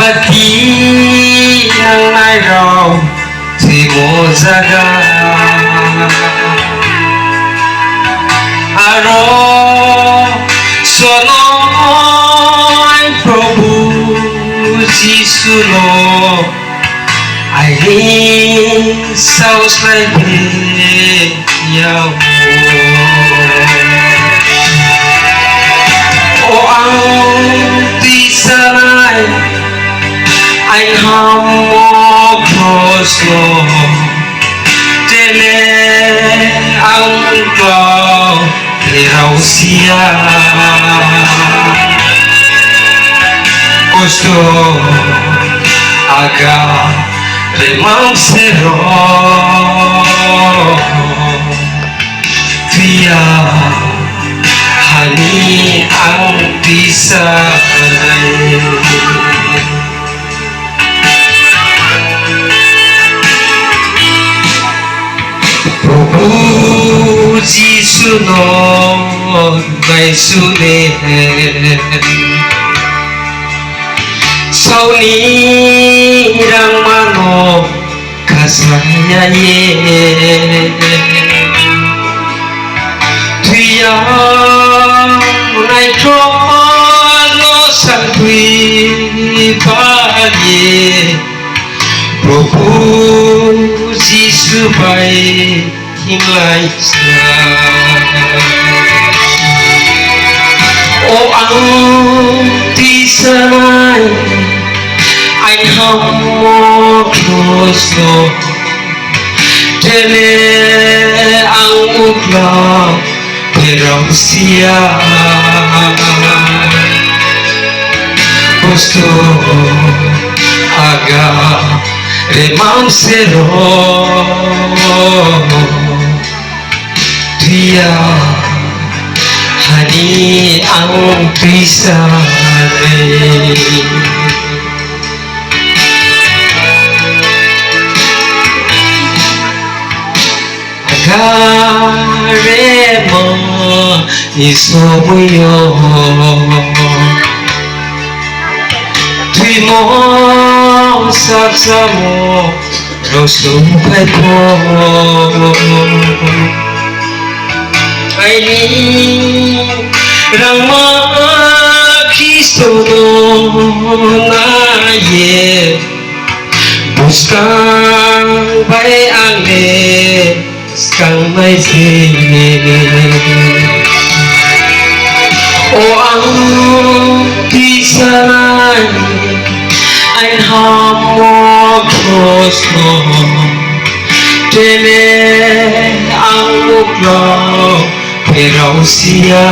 Bagi ng nairaw si mo jaga aro sonoy Prabhu Jisu no ai saus lai yaw o ang tisanay anh hâm mộ cross lo tele ang clo rau sia costo aga remang sero via hani ang tisay Prabhu Jisu no gaisune sau ni rang mano kasaya ye tuya nai tro no santui pa ye Prabhu Jisu bai himlai sa o ang tisanay anh hâm mộ Kristo tele ang ukla perang sia Kristo aga remang sero dia hani ang pisare agaremo isomuyo tuimo sapsamo rosumpai po Aini Rama Kristo na ye Buskang bay ane Skang may sini O ang kisanay Anh hamo Kristo Tele ang uklo Pero siya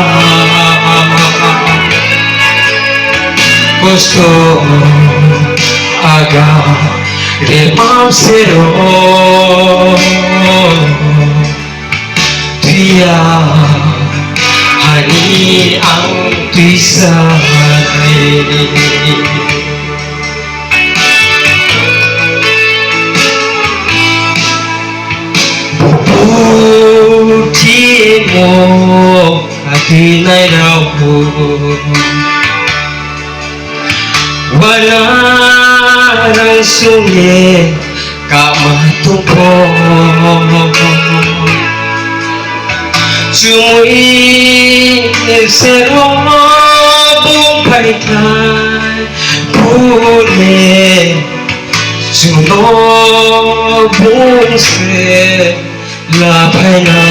gusto aga remang sero dia hani ang pisay mo atinay raw wala nang sungi kamatupo sumuin sero bumpay kay puli suno bungse lapay na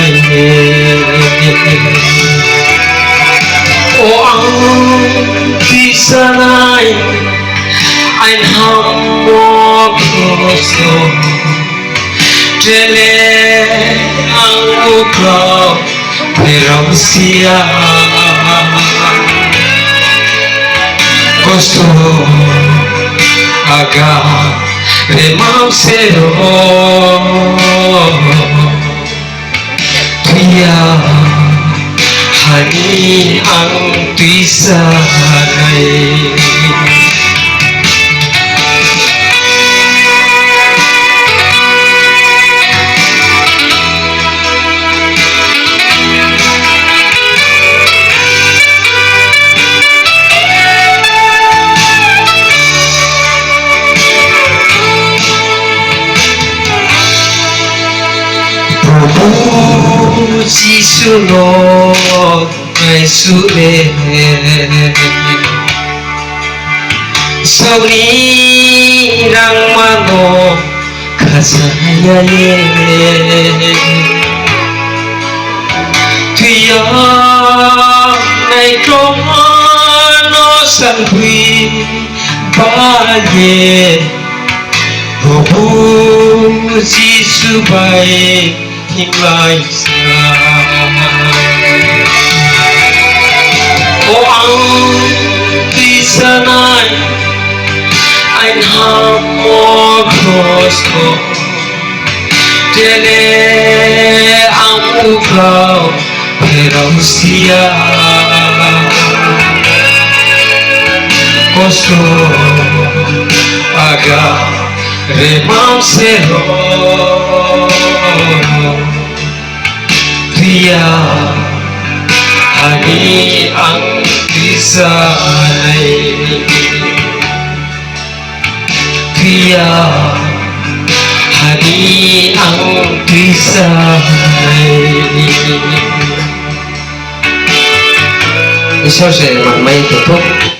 o ang kisanay anh hâm Kristo tele ang uklo pero siya gusto aga remang sero dia hani ang tisanay sulit. Saunirang mano kasayain tuyang nay kono sanhui baye Hobu Jisu baik himai sa O ang di sanay ein hamo krosko Dele ang ukaw pero siya Kosto aga remang sero Dia hani ang disanay Dia hani ang disanay Iso siya may tutok